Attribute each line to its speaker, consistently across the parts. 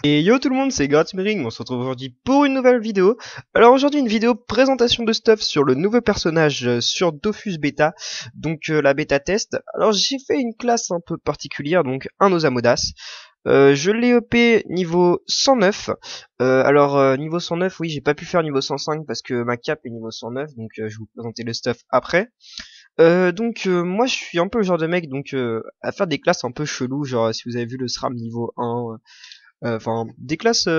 Speaker 1: Et yo tout le monde, c'est Gratzmering, on se retrouve aujourd'hui pour une nouvelle vidéo. Alors aujourd'hui une vidéo présentation de stuff sur le nouveau personnage sur Dofus Beta, donc la bêta test. Alors j'ai fait une classe un peu particulière, donc un Osamodas. Je l'ai EP niveau 109. Niveau 109, oui j'ai pas pu faire niveau 105 parce que ma cap est niveau 109, donc je vais vous présenter le stuff après. Moi je suis un peu le genre de mec à faire des classes un peu chelou, genre si vous avez vu le SRAM niveau 1, enfin des classes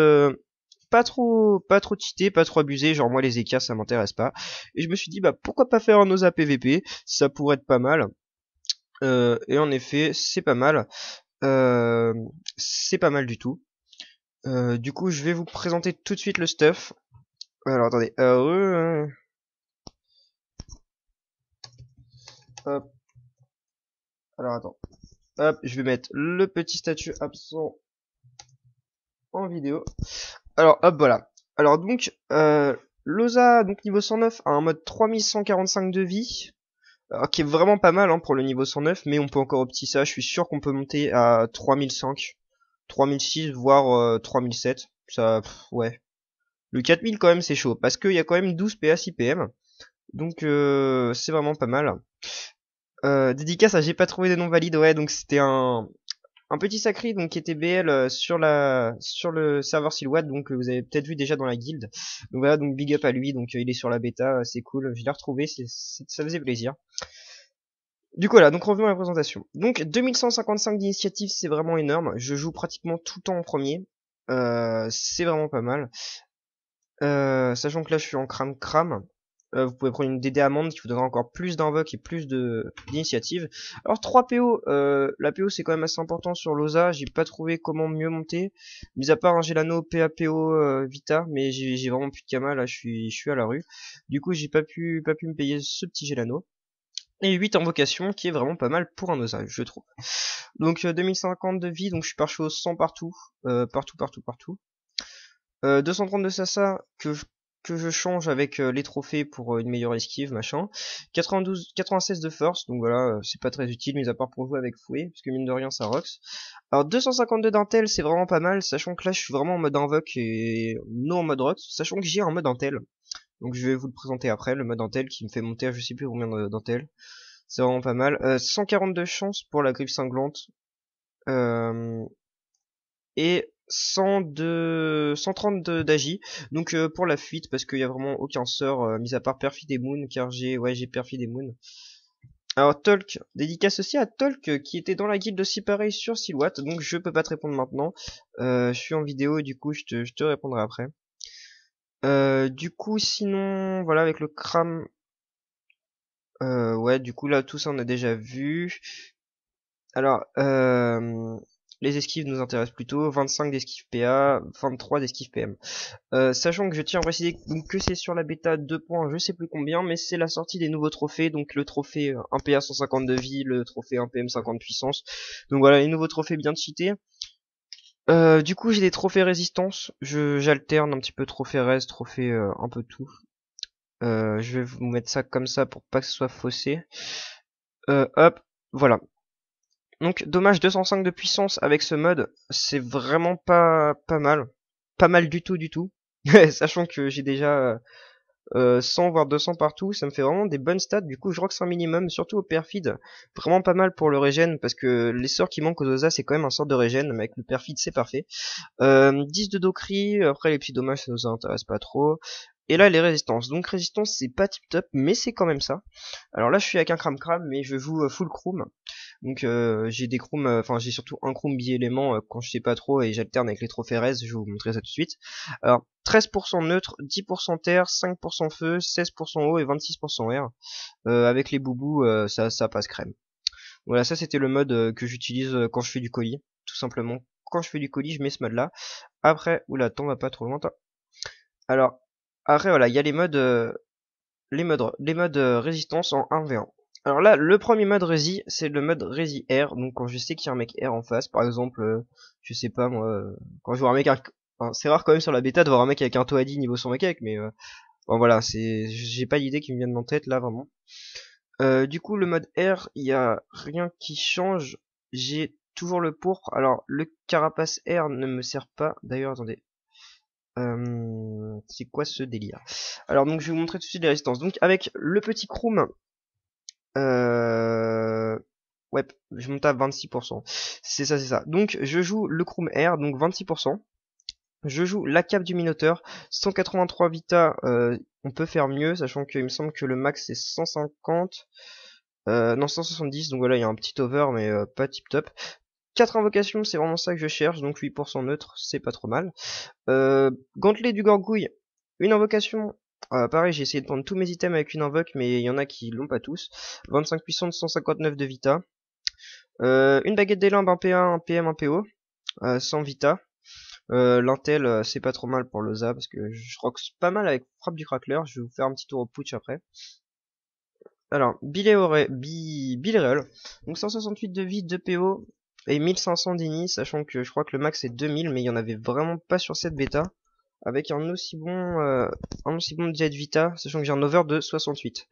Speaker 1: pas trop cheatées, pas trop abusées, genre moi les EK ça m'intéresse pas. Et je me suis dit bah pourquoi pas faire un OSA PVP, ça pourrait être pas mal. Et en effet c'est pas mal. Euh, c'est pas mal du tout. Du coup je vais vous présenter tout de suite le stuff. Alors attendez, hop, alors attends, hop, je vais mettre le petit statut absent en vidéo. Alors hop voilà. Alors l'OSA donc niveau 109 a un mode 3145 de vie, alors, qui est vraiment pas mal hein, pour le niveau 109, mais on peut encore optimiser ça. Je suis sûr qu'on peut monter à 3005, 3006 voire 3007. Ça ouais. Le 4000 quand même c'est chaud parce qu'il y a quand même 12 PA 6 PM. Donc c'est vraiment pas mal. Dédicace à j'ai pas trouvé de nom valide, ouais, donc c'était un petit sacré donc qui était BL sur le serveur Silhouette, donc vous avez peut-être vu déjà dans la guilde. Donc voilà, donc big up à lui, donc il est sur la bêta, c'est cool, je l'ai retrouvé, ça faisait plaisir. Du coup voilà, donc revenons à la présentation. Donc 2155 d'initiative, c'est vraiment énorme, je joue pratiquement tout le temps en premier. C'est vraiment pas mal. Sachant que là je suis en crame. Vous pouvez prendre une DD amende qui vous donnera encore plus d'invoque et plus de d'initiative. Alors 3 PO, la PO c'est quand même assez important sur l'OSA, j'ai pas trouvé comment mieux monter. Mis à part un Gelano PAPO Vita, mais j'ai vraiment plus de Kama, là je suis à la rue. Du coup j'ai pas pu me payer ce petit Gelano. Et 8 invocations qui est vraiment pas mal pour un OSA, je trouve. Donc 2050 de vie, donc je suis par chose 100 partout, partout. 230 de Sasa que je change avec les trophées pour une meilleure esquive, machin. 96 de force, donc voilà, c'est pas très utile, mis à part pour jouer avec fouet, parce que mine de rien ça rocks. Alors 252 d'intel, c'est vraiment pas mal, sachant que là je suis vraiment en mode invoque et non en mode rocks, sachant que j'ai un mode intel. Donc je vais vous le présenter après, le mode intel qui me fait monter à je sais plus combien d'intel. C'est vraiment pas mal. 142 chances pour la griffe cinglante. Euh, et 130 d'agi, donc pour la fuite parce qu'il y a vraiment aucun sort mis à part Perfid et Moon, car j'ai Perfid et Moon. Alors Tolk, dédicace aussi à Tolk qui était dans la guilde aussi pareil sur Silhouette, donc je peux pas te répondre maintenant. Je suis en vidéo et du coup je te répondrai après. Du coup sinon voilà avec le cram, ouais du coup là tout ça on a déjà vu. Alors, les esquives nous intéressent plutôt. 25 d'esquive PA, 23 d'esquive PM. Sachant que je tiens à préciser que c'est sur la bêta 2 points, je sais plus combien, mais c'est la sortie des nouveaux trophées. Donc le trophée 1 PA 150 de vie, le trophée 1 PM 50 de puissance. Donc voilà, les nouveaux trophées bien cheatés. Du coup, j'ai des trophées résistance. J'alterne un petit peu trophée reste, trophée un peu tout. Je vais vous mettre ça comme ça pour pas que ce soit faussé. Hop, voilà. Donc dommage 205 de puissance avec ce mode, c'est vraiment pas mal. Pas mal du tout. Sachant que j'ai déjà 100 voire 200 partout, ça me fait vraiment des bonnes stats. Du coup je rox un minimum, surtout au perfide. Vraiment pas mal pour le régène, parce que les sorts qui manquent aux OSA c'est quand même un sort de régène, mais avec le perfide c'est parfait. 10 de Dokri, après les petits dommages ça nous intéresse pas trop. Et là les résistances. Donc résistance c'est pas tip top, mais c'est quand même ça. Alors là je suis avec un cram mais je joue full chrome. Donc j'ai des chrome, enfin j'ai surtout un chrome bi-élément quand je sais pas trop et j'alterne avec les trophées res, je vais vous montrer ça tout de suite. Alors 13% neutre, 10% terre, 5% feu, 16% eau et 26% air. Avec les boubous ça passe crème. Voilà, ça c'était le mode que j'utilise quand je fais du colis, tout simplement. Quand je fais du colis, je mets ce mode là. Après, oula, attends, va pas trop loin. Alors, après voilà, il y a les modes résistance en 1v1. Alors là, le premier mode rési, c'est le mode rési air. Donc quand je sais qu'il y a un mec air en face, par exemple, je sais pas moi, quand je vois un mec, enfin, c'est rare quand même sur la bêta de voir un mec avec un Toadi niveau 100 mec, mais bon voilà, j'ai pas d'idée qui me vienne en tête là vraiment. Du coup, le mode air, il y a rien qui change. J'ai toujours le pourpre. Alors, le carapace air ne me sert pas. D'ailleurs, attendez. C'est quoi ce délire? Alors, donc, je vais vous montrer tout de suite les résistances. Donc, avec le petit chrome, ouais, je monte à 26%. C'est ça, c'est ça. Donc, je joue le chrome air, donc 26%. Je joue la cape du Minotaur, 183 Vita, on peut faire mieux, sachant qu'il me semble que le max c'est 150, non 170, donc voilà, il y a un petit over, mais pas tip top. 4 invocations, c'est vraiment ça que je cherche, donc 8% neutre, c'est pas trop mal. Gantelet du Gorgouille, une invocation, pareil, j'ai essayé de prendre tous mes items avec une invoque, mais il y en a qui l'ont pas tous. 25 puissance, 159 de Vita. Une baguette des limbes, 1P1, 1 PM, 1 PO, 100 Vita. L'intel, c'est pas trop mal pour l'OSA parce que je rox pas mal avec frappe du crackler. Je vais vous faire un petit tour au putsch après. Alors, Bill donc 168 de vie, 2 PO et 1500 d'ini, sachant que je crois que le max c'est 2000, mais il y en avait vraiment pas sur cette bêta. Avec un aussi bon Jet Vita, sachant que j'ai un over de 68.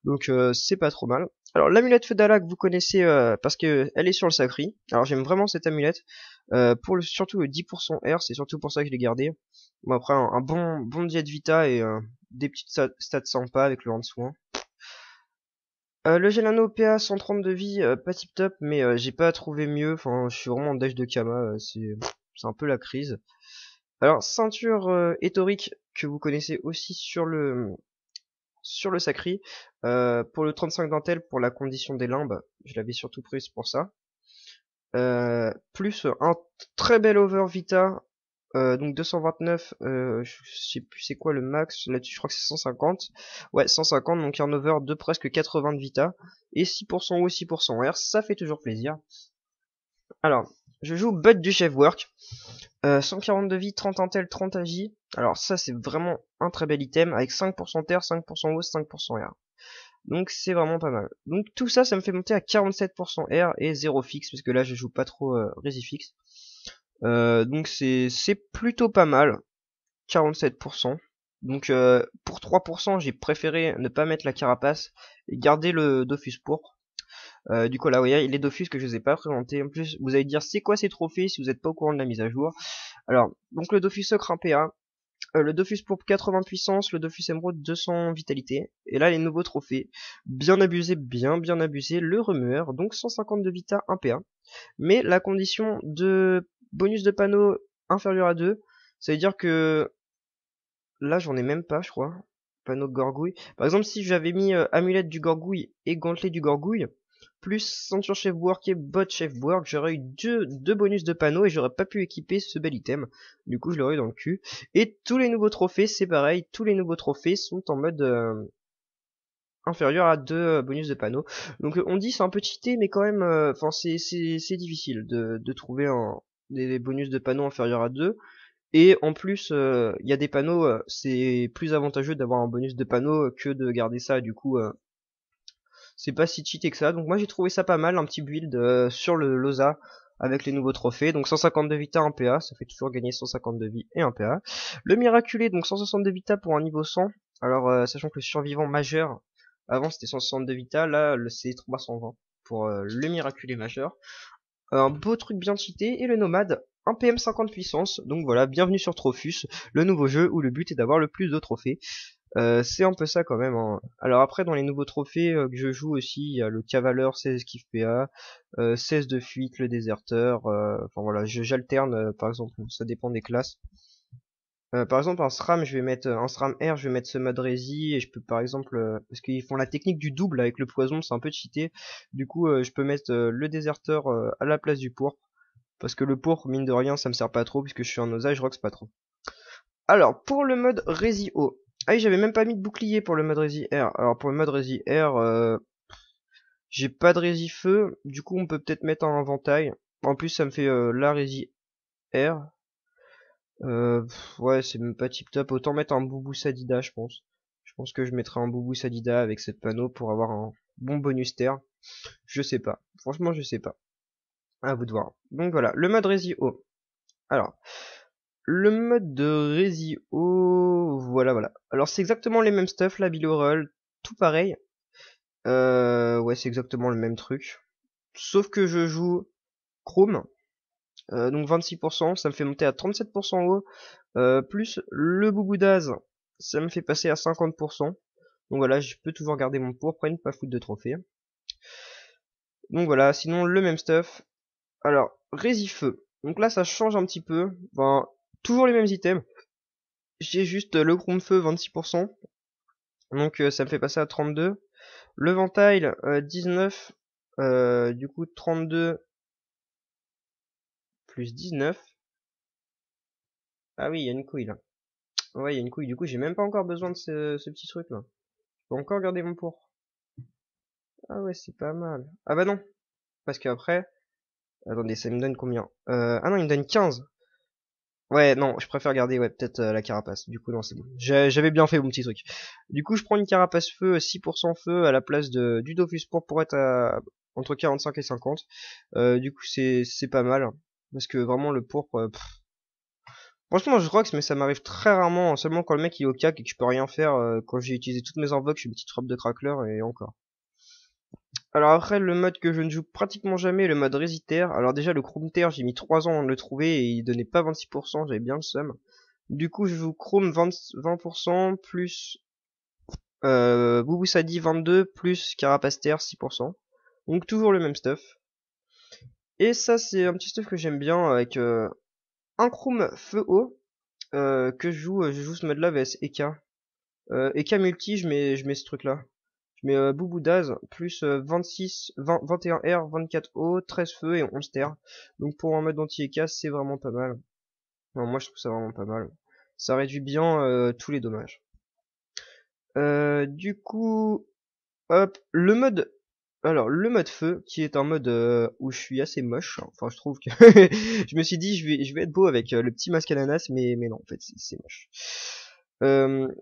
Speaker 1: Donc c'est pas trop mal. Alors l'amulette Feudala que vous connaissez parce que elle est sur le Sacri. Alors j'aime vraiment cette amulette. Surtout le 10% R, c'est surtout pour ça que je l'ai gardé. Bon après un bon Jet Vita et des petites stats sympas avec le hand soin. Le Gelano PA 130 de vie, pas tip top, mais j'ai pas trouvé mieux. Enfin, je suis vraiment en dash de Kama, c'est un peu la crise. Alors ceinture éthorique que vous connaissez aussi sur le Sacri, pour le 35 dentelle pour la condition des limbes, je l'avais surtout prise pour ça. Plus un très bel over Vita, donc 229, je sais plus c'est quoi le max, là-dessus je crois que c'est 150. Ouais, 150, donc un over de presque 80 de Vita, et 6% haut, 6% R, ça fait toujours plaisir. Alors, je joue Bud du Chefwork, 140 de vie, 30 intel, 30 agi. Alors ça c'est vraiment un très bel item, avec 5% terre, 5% hausse, 5% R. Donc c'est vraiment pas mal. Donc tout ça, ça me fait monter à 47% R et 0 fixe, parce que là je joue pas trop Resi fixe. Donc c'est plutôt pas mal, 47%. Donc pour 3%, j'ai préféré ne pas mettre la carapace et garder le Dofus pourpre. Du coup là, vous voyez, les Dofus que je vous ai pas présenté. En plus, vous allez dire c'est quoi ces trophées si vous n'êtes pas au courant de la mise à jour. Alors, donc le Dofus Ocre 1 PA, le Dofus pourpre 80 puissance, le Dofus émeraude 200 vitalité. Et là, les nouveaux trophées, bien abusé, bien abusé, le remueur, donc 150 de vita, 1 PA. Mais la condition de bonus de panneau inférieur à 2, ça veut dire que là, j'en ai même pas, je crois. Panneau de Gorgouille. Par exemple, si j'avais mis amulette du Gorgouille et gantelet du Gorgouille, plus ceinture chefwork et bot chefwork, j'aurais eu deux bonus de panneaux et j'aurais pas pu équiper ce bel item. Du coup, je l'aurais eu dans le cul. Et tous les nouveaux trophées, c'est pareil. Tous les nouveaux trophées sont en mode inférieur à 2 bonus de panneaux. Donc on dit c'est un peu cheaté, mais quand même, enfin c'est difficile de trouver des bonus de panneaux inférieurs à 2. Et en plus, il y a des panneaux, c'est plus avantageux d'avoir un bonus de panneaux que de garder ça. Du coup, c'est pas si cheaté que ça. Donc moi j'ai trouvé ça pas mal, un petit build sur le Loza avec les nouveaux trophées. Donc 150 de Vita, 1 PA, ça fait toujours gagner 150 de vie et 1 PA. Le Miraculé, donc 160 de Vita pour un niveau 100. Alors sachant que le survivant majeur, avant c'était 160 de Vita, là c'est 320 pour le Miraculé majeur. Un beau truc bien cheaté, et le Nomade, un PM 50 puissance. Donc voilà, bienvenue sur Trophus, le nouveau jeu où le but est d'avoir le plus de trophées. C'est un peu ça quand même, hein. Alors après, dans les nouveaux trophées que je joue aussi, il y a le Cavaleur 16 esquive PA, 16 de fuite, le déserteur, enfin voilà, j'alterne par exemple, ça dépend des classes. Par exemple, un SRAM, je vais mettre un SRAM R, je vais mettre ce mode Resi, et je peux par exemple, parce qu'ils font la technique du double avec le poison, c'est un peu cheaté. Du coup, je peux mettre le déserteur à la place du pourpre, parce que le pourpre, mine de rien, ça me sert pas trop, puisque je suis en osage, je rox pas trop. Alors, pour le mode Resi O. Ah oui, j'avais même pas mis de bouclier pour le mode Resi R. Alors, pour le mode Resi R, j'ai pas de Resi Feu. Du coup, on peut peut-être mettre un inventaire. En plus, ça me fait la Resi R. Ouais, c'est même pas tip top. Autant mettre un Boubou Sadida, je pense. Je pense que je mettrai un Boubou Sadida avec cette panneau pour avoir un bon bonus terre. Je sais pas. Franchement, je sais pas. À vous de voir. Donc voilà, le mode Resi O. Alors, le mode de Resi-O, voilà. Alors c'est exactement les mêmes stuff, la Roll, tout pareil. Ouais, c'est exactement le même truc. Sauf que je joue Chrome, donc 26%, ça me fait monter à 37% haut, plus le Bouboudaz, ça me fait passer à 50%. Donc voilà, je peux toujours garder mon pourpre et ne pas foutre de trophée. Donc voilà, sinon le même stuff. Alors, Résifeu. Donc là, ça change un petit peu. Enfin, toujours les mêmes items. J'ai juste le Chrome Feu 26%. Donc ça me fait passer à 32. Le Ventail 19. Du coup 32 plus 19. Ah oui, il y a une couille là. Ouais, il y a une couille. Du coup, j'ai même pas encore besoin de ce petit truc là. Je peux encore garder mon pourpre. Ah ouais, c'est pas mal. Ah bah non. Parce qu'après... Attendez, ça me donne combien Ah non, il me donne 15. Ouais, non, je préfère garder, ouais, peut-être la carapace. Du coup, non, c'est bon. J'avais bien fait mon petit truc. Du coup, je prends une carapace feu, 6% feu à la place du Dofus pour être à entre 45 et 50. Du coup, c'est pas mal. Parce que vraiment, le pourpre... Franchement, je rox, mais ça m'arrive très rarement. Seulement quand le mec il est au cac et que je peux rien faire. Quand j'ai utilisé toutes mes invoques, je suis une petite frappe de crackler et encore. Alors après, le mode que je ne joue pratiquement jamais, le mode Résitaire. Alors déjà, le Chrome Terre, j'ai mis 3 ans à le trouver et il donnait pas 26%, j'avais bien le seum. Du coup, je joue Chrome 20% plus Bouboussadi 22 plus Carapaster 6%. Donc toujours le même stuff. Et ça, c'est un petit stuff que j'aime bien avec un Chrome Feu Haut que je joue ce mode-là vs Eka. Eka multi, je mets ce truc-là. Je mets Bouboudaz plus 26, 20, 21 R, 24 O, 13 feu et 11 terre. Donc pour un mode anti-EK, c'est vraiment pas mal. Non, moi je trouve ça vraiment pas mal. Ça réduit bien tous les dommages. Du coup, hop, le mode... Alors, le mode feu, qui est un mode où je suis assez moche. Enfin, je trouve que... je me suis dit, je vais être beau avec le petit masque ananas, mais non, en fait, c'est moche.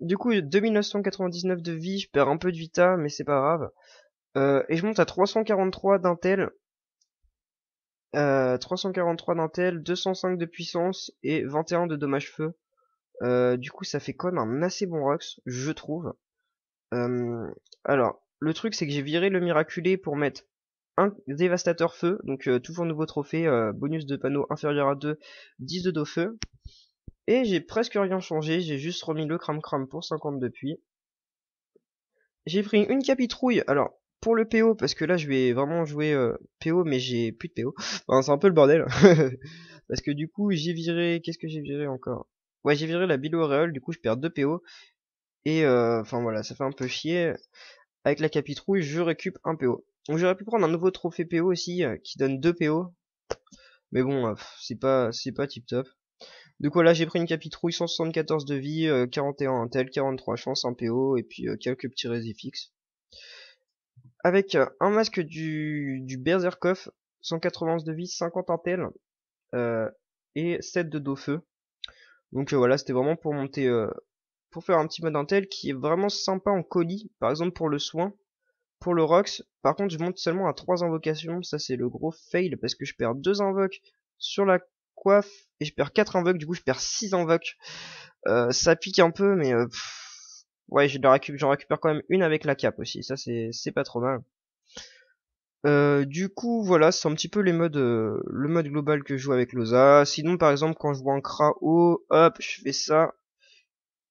Speaker 1: Du coup, 2999 de vie, je perds un peu de vita, mais c'est pas grave. Et je monte à 343 d'intel, 205 de puissance et 21 de dommage feu. Du coup, ça fait quand même un assez bon Rox, je trouve. Alors, le truc, c'est que j'ai viré le miraculé pour mettre un dévastateur feu, donc toujours nouveau trophée, bonus de panneau inférieur à 2, 10 de dos feu. Et j'ai presque rien changé, j'ai juste remis le cram cram pour 50 depuis. J'ai pris une capitrouille, alors pour le PO, parce que là je vais vraiment jouer PO, mais j'ai plus de PO. Enfin, c'est un peu le bordel. Parce que du coup j'ai viré, qu'est-ce que j'ai viré encore? Ouais, j'ai viré la Bilo Auréole, du coup je perds 2 PO. Et enfin voilà, ça fait un peu chier. Avec la capitrouille, je récup un PO. Donc j'aurais pu prendre un nouveau trophée PO aussi, qui donne 2 PO. Mais bon, c'est pas tip top. Du coup là j'ai pris une capitrouille, 174 de vie, 41 intel, 43 chance, un PO, et puis quelques petits résifixes. Avec un masque du Berserkoff, 191 de vie, 50 intel, euh, et 7 de dos feu. Donc voilà, c'était vraiment pour monter, pour faire un petit mode intel qui est vraiment sympa en colis. Par exemple pour le soin, pour le Rox, par contre je monte seulement à 3 invocations, ça c'est le gros fail parce que je perds 2 invoques sur la coiffe et je perds 4 invoques, du coup je perds 6 invoques. Ça pique un peu mais ouais, j'en récupère quand même une avec la cape aussi, ça c'est pas trop mal. Du coup, voilà, c'est un petit peu le mode global que je joue avec Loza. Sinon, par exemple, quand je vois un Krao, hop, je fais ça,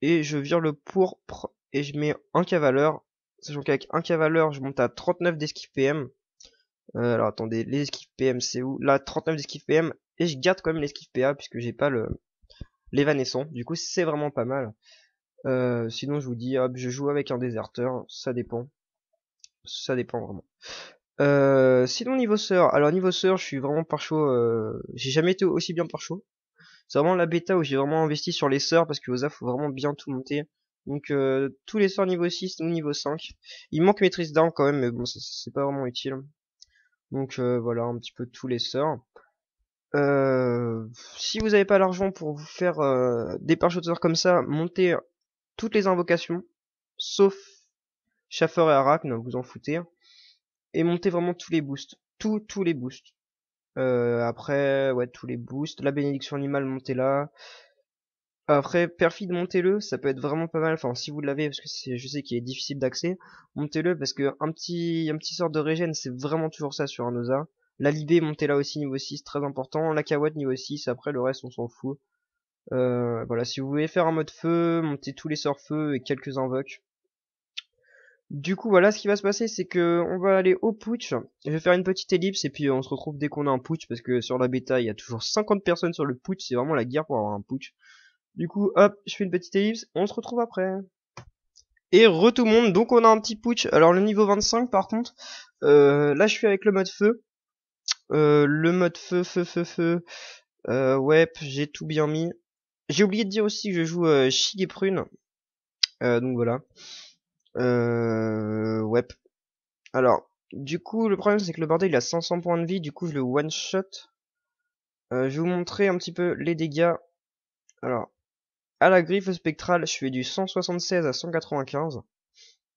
Speaker 1: et je vire le pourpre, et je mets un cavaleur. Sachant qu'avec un cavaleur, je monte à 39 d'esquive PM. Alors attendez, les esquives PM, c'est où? Là, 39 d'esquive PM, et je garde quand même l'esquive PA, puisque j'ai pas l'évanescent. Du coup, c'est vraiment pas mal. Sinon, je vous dis, hop, je joue avec un déserteur, ça dépend. Ça dépend vraiment. Sinon niveau sœur, alors niveau sœur, je suis vraiment par chaud, j'ai jamais été aussi bien par chaud. C'est vraiment la bêta où j'ai vraiment investi sur les sœurs parce que aux faut vraiment bien tout monter. Donc tous les sœurs niveau 6 ou niveau 5. Il manque maîtrise d'armes quand même, mais bon c'est pas vraiment utile. Donc voilà un petit peu tous les sœurs. Si vous avez pas l'argent pour vous faire des parachuteurs comme ça, montez toutes les invocations, sauf Schaffer et Arachne, vous en foutez. Et montez vraiment tous les boosts. Tous les boosts. Après, ouais, tous les boosts. La bénédiction animale, montez-la. Après, perfide, montez-le. Ça peut être vraiment pas mal. Enfin, si vous l'avez, parce que je sais qu'il est difficile d'accès. Montez-le parce que un petit sort de régène, c'est vraiment toujours ça sur un Osa. La Libé, montez là aussi niveau 6, très important. La Kawatt niveau 6, après le reste on s'en fout. Voilà, si vous voulez faire un mode feu, montez tous les sorts feu et quelques invoques. Du coup, voilà, ce qui va se passer, c'est que on va aller au putsch. Je vais faire une petite ellipse et puis on se retrouve dès qu'on a un putsch parce que sur la bêta, il y a toujours 50 personnes sur le putsch. C'est vraiment la guerre pour avoir un putsch. Du coup, hop, je fais une petite ellipse. On se retrouve après. Et tout le monde. Donc on a un petit putsch. Alors le niveau 25, par contre, là je suis avec le mode feu. Le mode feu. Ouais, j'ai tout bien mis. J'ai oublié de dire aussi que je joue Shig et Prune. Donc voilà. Ouais. Alors, du coup, le problème c'est que le bordel il a 500 points de vie, du coup je le one shot. Je vais vous montrer un petit peu les dégâts. Alors, à la griffe spectrale, je fais du 176 à 195,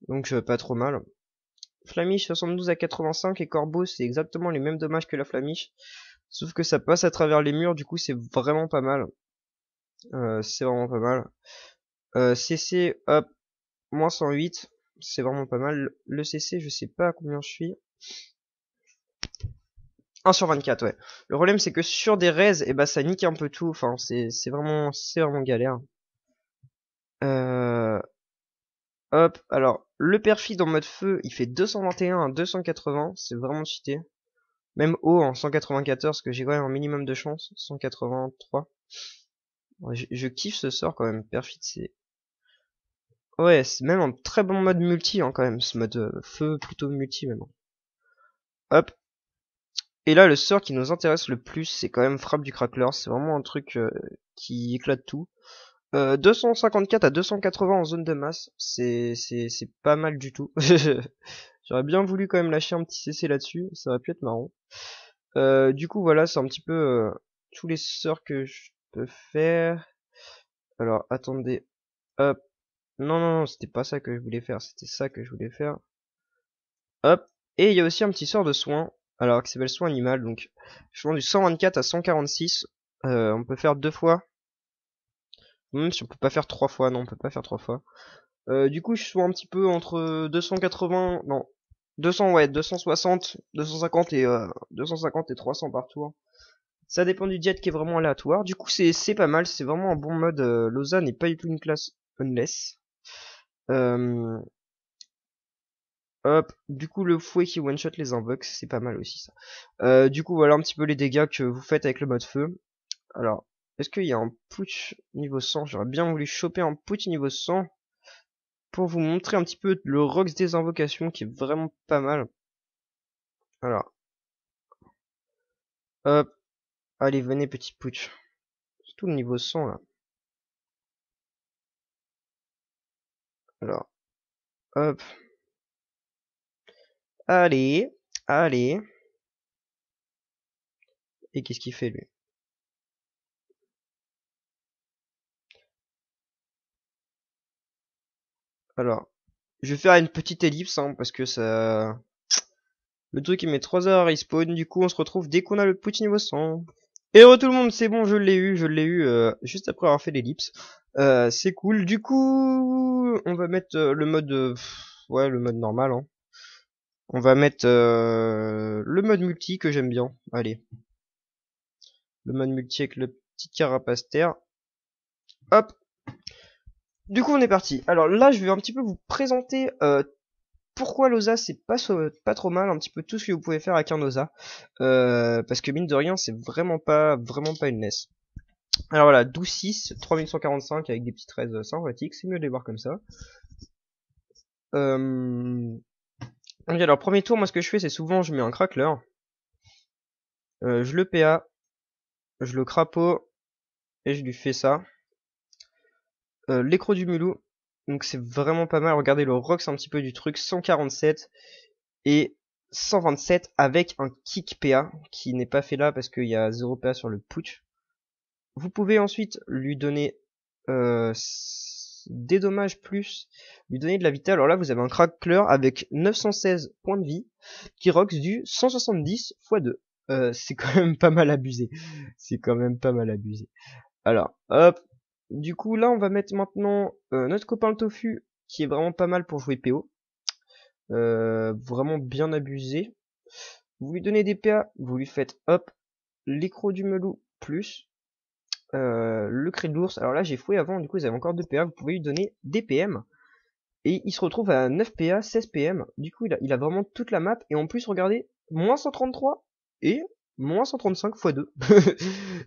Speaker 1: donc pas trop mal. Flamiche 72 à 85 et Corbeau c'est exactement les mêmes dommages que la Flamiche, sauf que ça passe à travers les murs, du coup c'est vraiment pas mal. C'est vraiment pas mal. CC, hop, moins 108, c'est vraiment pas mal. Le CC, je sais pas à combien je suis. 1 sur 24, ouais. Le problème, c'est que sur des raids, et bah, ça nique un peu tout. Enfin, c'est vraiment galère. Euh, hop. Alors, le perfide en mode feu, il fait 221 à 280. C'est vraiment cheaté. Même haut en 194, parce que j'ai quand même un minimum de chance. 183. Ouais, je kiffe ce sort quand même. Perfide, c'est... Ouais, c'est même un très bon mode multi, hein, quand même. Ce mode feu, plutôt multi, maintenant. Hop. Et là, le sort qui nous intéresse le plus, c'est quand même Frappe du Crackler. C'est vraiment un truc qui éclate tout. 254 à 280 en zone de masse, c'est pas mal du tout. J'aurais bien voulu quand même lâcher un petit CC là-dessus, ça aurait pu être marrant. Du coup voilà, c'est un petit peu tous les sorts que je peux faire. Alors attendez, hop, non, c'était pas ça que je voulais faire, c'était ça que je voulais faire. Hop, et il y a aussi un petit sort de soin, alors qui s'appelle soin animal, donc je prends du 124 à 146, on peut faire 2 fois. Même si on peut pas faire 3 fois, non, on peut pas faire 3 fois. Du coup, je suis un petit peu entre 280, non, 200, ouais, 260, 250 et 250 et 300 par tour. Ça dépend du jet qui est vraiment aléatoire. Du coup, c'est pas mal, c'est vraiment un bon mode. Lausanne n'est pas du tout une classe unless. Euh, hop, du coup, le fouet qui one shot les invoques, c'est pas mal aussi ça. Du coup, voilà un petit peu les dégâts que vous faites avec le mode feu. Alors, est-ce qu'il y a un putsch niveau 100? J'aurais bien voulu choper un putsch niveau 100. Pour vous montrer un petit peu le Rox des invocations qui est vraiment pas mal. Alors, hop, allez, venez petit putsch. Surtout le niveau 100 là. Alors, hop, allez, allez. Et qu'est-ce qu'il fait lui? Alors, je vais faire une petite ellipse hein, parce que ça... Le truc il met 3 heures à respawn, du coup on se retrouve dès qu'on a le putsch niveau 100. Et tout le monde, c'est bon, je l'ai eu juste après avoir fait l'ellipse. C'est cool. Du coup, on va mettre le mode, ouais, le mode normal. Hein. On va mettre le mode multi que j'aime bien. Allez, le mode multi avec le petit carapace-terre. Hop. Du coup, on est parti. Alors là, je vais un petit peu vous présenter pourquoi l'OSA c'est pas trop mal, un petit peu tout ce que vous pouvez faire avec un OSA. Parce que mine de rien, c'est vraiment pas une NES. Alors voilà, 12-6, 3145 avec des petits 13 sympathiques, c'est mieux de les voir comme ça. Ok, alors premier tour, moi ce que je fais, c'est souvent je mets un crackler, je le PA, je le crapaud, et je lui fais ça. L'écro du mulot, donc c'est vraiment pas mal. Regardez le rox un petit peu du truc, 147 et 127 avec un kick PA qui n'est pas fait là parce qu'il y a 0 PA sur le putsch. Vous pouvez ensuite lui donner des dommages plus lui donner de la vitale. Alors là vous avez un crackler avec 916 points de vie qui rox du 170 x 2. C'est quand même pas mal abusé. C'est quand même pas mal abusé. Alors, hop. Du coup, là, on va mettre maintenant notre copain le tofu, qui est vraiment pas mal pour jouer PO. Vraiment bien abusé. Vous lui donnez des PA, vous lui faites hop, l'écrou du melou plus le cri de l'ours. Alors là j'ai fouillé avant, du coup vous avez encore 2 PA, vous pouvez lui donner des PM. Et il se retrouve à 9 PA, 16 PM. Du coup il a vraiment toute la map. Et en plus regardez, moins 133 et moins 135 x 2.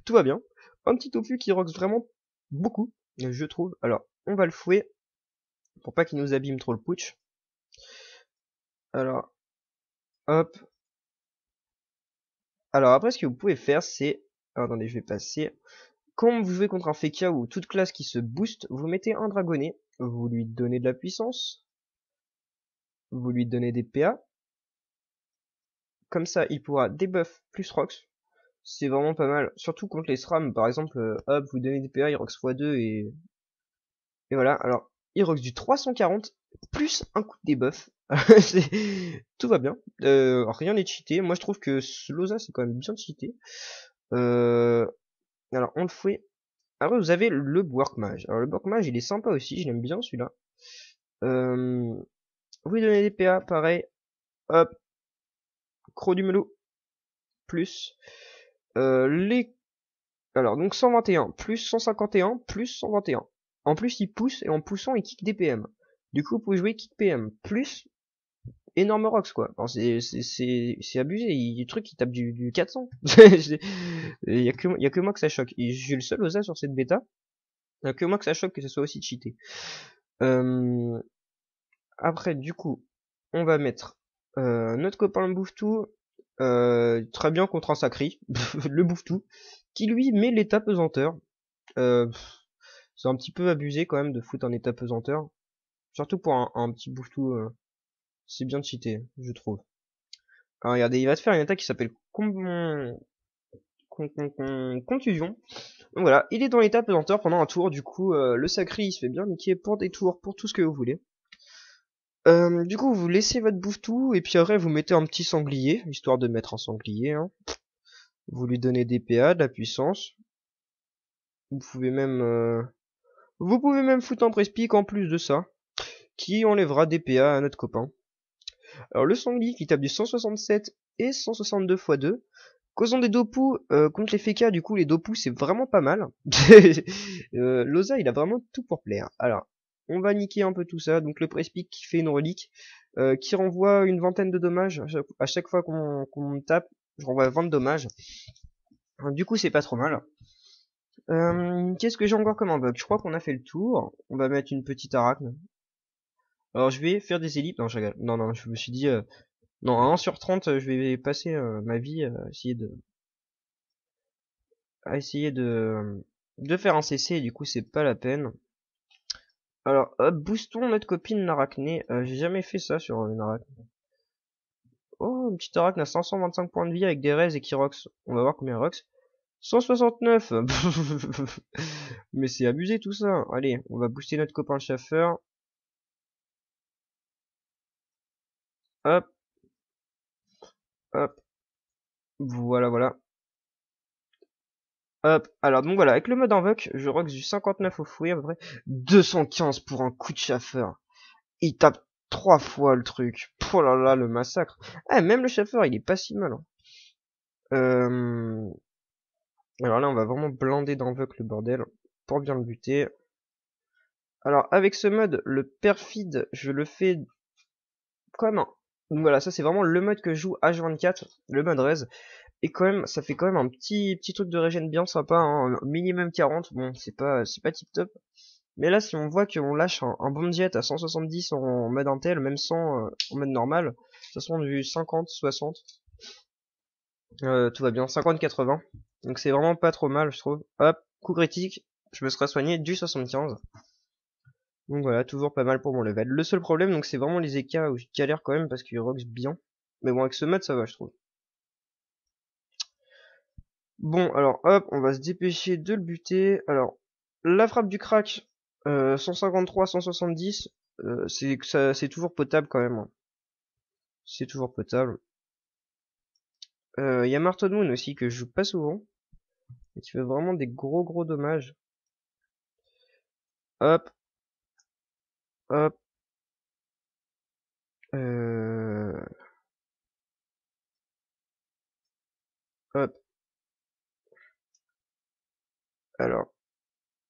Speaker 1: Tout va bien. Un petit tofu qui roxe vraiment beaucoup, je trouve. Alors on va le fouer pour pas qu'il nous abîme trop le putsch. Alors hop. Alors après ce que vous pouvez faire c'est... Attendez, je vais passer. Quand vous jouez contre un Feka ou toute classe qui se booste, vous mettez un dragonnet, vous lui donnez de la puissance, vous lui donnez des PA, comme ça il pourra debuff plus Rox, c'est vraiment pas mal, surtout contre les SRAM, par exemple, hop, vous donnez des PA, il Rox x2 et voilà, alors il Rox du 340, plus un coup de debuff, tout va bien, rien n'est cheaté, moi je trouve que ce Loza c'est quand même bien cheaté, alors on le fouet. Après, vous avez le Workmage. Alors, le Workmage, il est sympa aussi, je l'aime bien celui-là. Vous lui donnez des PA, pareil. Hop, croc du melot, plus. Les... Alors, donc 121, plus 151, plus 121. En plus, il pousse, et en poussant, il kick des PM. Du coup, vous pouvez jouer kick PM, plus énorme rocks, quoi. Alors, c'est abusé, le truc, il tape du 400. Il y a que moi que ça choque. Et je suis le seul osa sur cette bêta. Il y a que moi que ça choque que ce soit aussi cheaté. Après, du coup, on va mettre notre copain le Bouffe-Tout, très bien contre un Sacri, le Bouffe-Tout, qui lui met l'état pesanteur. Euh, c'est un petit peu abusé quand même de foutre un état pesanteur. Surtout pour un petit Bouffe-Tout, c'est bien cheaté, je trouve. Alors regardez, il va te faire une attaque qui s'appelle Contusion. Donc voilà, il est dans l'état pesanteur pendant un tour, du coup le Sacri il se fait bien niquer pour des tours, pour tout ce que vous voulez. Du coup, vous laissez votre bouffe-tout, et puis après, vous mettez un petit sanglier, histoire de mettre un sanglier, hein. Vous lui donnez des PA, de la puissance. Vous pouvez même, foutre un presse-pique en plus de ça, qui enlèvera des PA à notre copain. Alors, le sanglier qui tape du 167 et 162 x 2. Causant des dopous, contre les FK, du coup, les dopous, c'est vraiment pas mal. Loza, il a vraiment tout pour plaire. Alors, on va niquer un peu tout ça. Donc, le presse-pique qui fait une relique, qui renvoie une vingtaine de dommages à chaque fois qu'on tape. Je renvoie 20 dommages. Du coup, c'est pas trop mal. Qu'est-ce que j'ai encore comme un bug? Je crois qu'on a fait le tour. On va mettre une petite arachne. Alors, je vais faire des ellipses. Non, je rigole. Non, non, je me suis dit... non, à 1 sur 30, je vais passer ma vie à essayer de faire un CC, et du coup, c'est pas la peine. Alors, hop, boostons notre copine l'arachné. J'ai jamais fait ça sur une arachne. Oh, une petite arachne à 525 points de vie avec des raises et qui rox. On va voir combien elle rox. 169. Mais c'est abusé tout ça. Allez, on va booster notre copain le chaffeur. Hop, hop. Voilà, voilà. Hop. Alors, donc voilà, avec le mode invoque, je rox du 59 au fouet à peu près. 215 pour un coup de chaffeur. Il tape 3 fois le truc. Oh là là, le massacre. Eh, même le chaffeur, il est pas si mal, hein. Alors là, on va vraiment blinder d'invoque le bordel pour bien le buter. Alors, avec ce mode, le perfide, je le fais comme un... Donc voilà, ça c'est vraiment le mode que je joue H24, le mode raise. Et quand même, ça fait quand même un petit truc de régène bien sympa, hein. Minimum 40, bon, c'est pas tip top. Mais là, si on voit qu'on lâche un bon jet à 170 en mode intel, même 100 en mode normal, ça se du 50, 60. Tout va bien, 50-80. Donc c'est vraiment pas trop mal, je trouve. Hop, coup critique, je me serais soigné du 75. Donc voilà, toujours pas mal pour mon level. Le seul problème, donc c'est vraiment les EK où je galère quand même parce qu'il rox bien. Mais bon, avec ce mode, ça va, je trouve. Bon, alors hop, on va se dépêcher de le buter. Alors, la frappe du crack, 153, 170, c'est toujours potable quand même, hein. C'est toujours potable. Il y a Marton Moon aussi que je joue pas souvent, et qui fait vraiment des gros dommages. Hop, hop. Hop. Alors.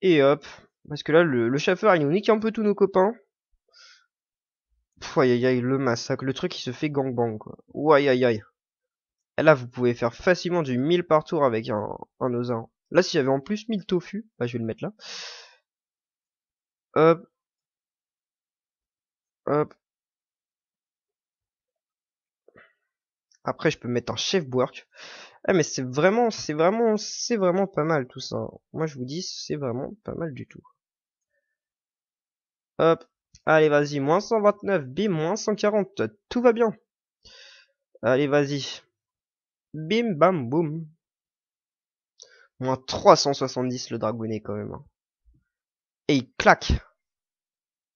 Speaker 1: Et hop. Parce que là, le chauffeur, il nous nique un peu tous nos copains. Pff, aïe aïe aïe, le massacre. Le truc, il se fait gangbang, quoi. Ouh, aïe aïe aïe. Et là, vous pouvez faire facilement du 1000 par tour avec un Osa. Là, si j'avais en plus 1000 tofu, bah, je vais le mettre là. Hop, hop. Après, je peux mettre un chef work. Ah, mais c'est vraiment pas mal tout ça. Moi, je vous dis, c'est vraiment pas mal du tout. Hop. Allez, vas-y, moins 129, bim, moins 140, tout va bien. Allez, vas-y. Bim, bam, boum. Moins 370 le dragonnet quand même, hein. Et il claque.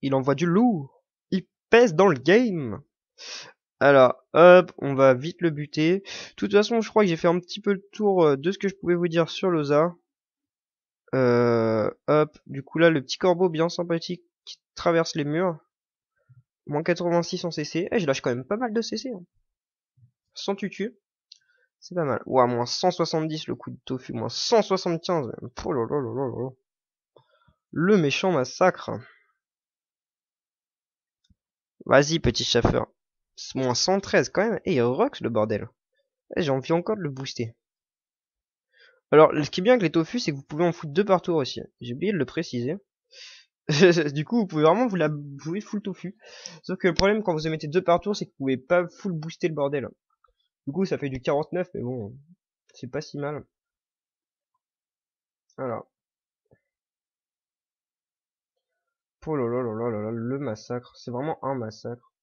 Speaker 1: Il envoie du lourd. Il pèse dans le game. Alors, hop, on va vite le buter. De toute façon, je crois que j'ai fait un petit peu le tour de ce que je pouvais vous dire sur l'Osa. Hop, du coup là, le petit corbeau bien sympathique qui traverse les murs. Moins 86 en CC. Eh, je lâche quand même pas mal de CC, hein. Sans tutu. C'est pas mal. Ouah, moins 170 le coup de tofu. Moins 175 même. Oh là là là là là. Le méchant massacre. Vas-y, petit chauffeur. Moins 113 quand même. Et il rock le bordel. Eh, j'ai envie encore de le booster. Alors, ce qui est bien avec les tofu, c'est que vous pouvez en foutre 2 par tour aussi. J'ai oublié de le préciser. Du coup, vous pouvez vraiment vous pouvez full tofu. Sauf que le problème quand vous en mettez 2 par tour, c'est que vous pouvez pas full booster le bordel. Du coup, ça fait du 49, mais bon, c'est pas si mal. Voilà. Oh là là là là là là, le massacre. C'est vraiment un massacre.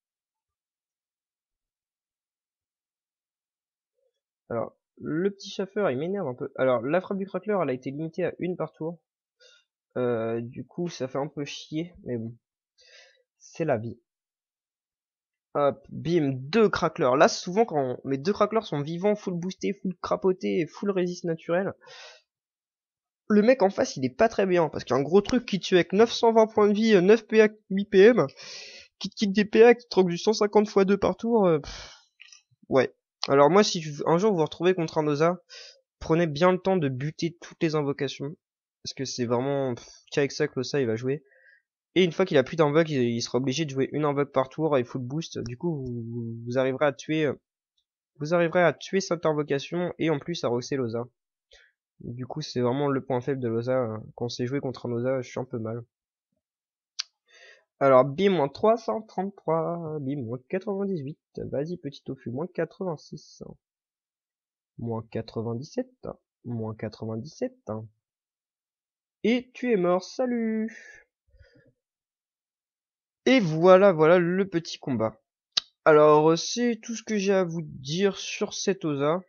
Speaker 1: Alors, le petit chauffeur, il m'énerve un peu. Alors, la frappe du crackler, elle a été limitée à 1 par tour. Du coup, ça fait un peu chier, mais bon. C'est la vie. Hop, bim, 2 cracklers. Là, souvent, quand mes 2 cracklers sont vivants, full boosté, full crapoté et full résiste naturel, le mec en face, il est pas très bien. Parce qu'un gros truc qui tue avec 920 points de vie, 9 PA, 8 PM, qui te kick des PA, qui te troque du 150 x 2 par tour, ouais. Alors moi, si un jour vous vous retrouvez contre un Osa, prenez bien le temps de buter toutes les invocations. Parce que c'est vraiment qu'avec ça que l'Osa il va jouer. Et une fois qu'il a plus d'invoque, il sera obligé de jouer une invoque par tour et full boost. Du coup, vous arriverez à tuer cette invocation et en plus à roxer l'Osa. Du coup, c'est vraiment le point faible de l'Osa. Quand c'est joué contre un Osa, je suis un peu mal. Alors, bim, moins 333, bim, moins 98. Vas-y, petit tofu, moins 86. Moins 97. Moins 97. Et tu es mort, salut! Et voilà, voilà le petit combat. Alors, c'est tout ce que j'ai à vous dire sur cette Osa.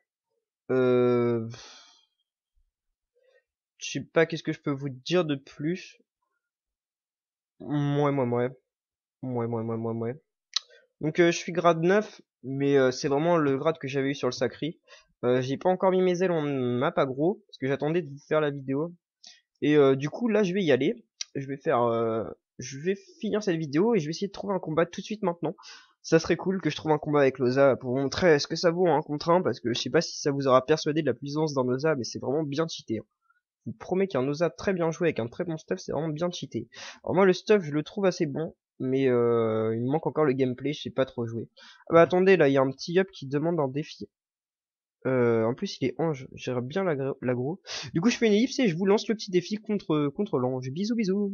Speaker 1: Euh... Je sais pas qu'est-ce que je peux vous dire de plus. Mouais, mouais, mouais. Mouais, mouais, mouais, mouais, mouais. Donc, je suis grade 9, mais c'est vraiment le grade que j'avais eu sur le Sacri. J'ai pas encore mis mes ailes en map aggro, parce que j'attendais de vous faire la vidéo. Et du coup, là, je vais y aller. Je vais faire... je vais finir cette vidéo et je vais essayer de trouver un combat tout de suite maintenant. Ça serait cool que je trouve un combat avec l'Osa pour vous montrer ce que ça vaut un contre un, parce que je sais pas si ça vous aura persuadé de la puissance d'un Osa, mais c'est vraiment bien cheaté, hein. Je vous promets qu'un Osa très bien joué avec un très bon stuff, c'est vraiment bien cheaté. Alors moi, le stuff, je le trouve assez bon, mais il me manque encore le gameplay, je sais pas trop jouer. Ah bah attendez, là, il y a un petit up qui demande un défi. En plus, il est ange, j'aimerais bien l'aggro. Du coup, je fais une ellipse et je vous lance le petit défi contre l'ange. Bisous, bisous.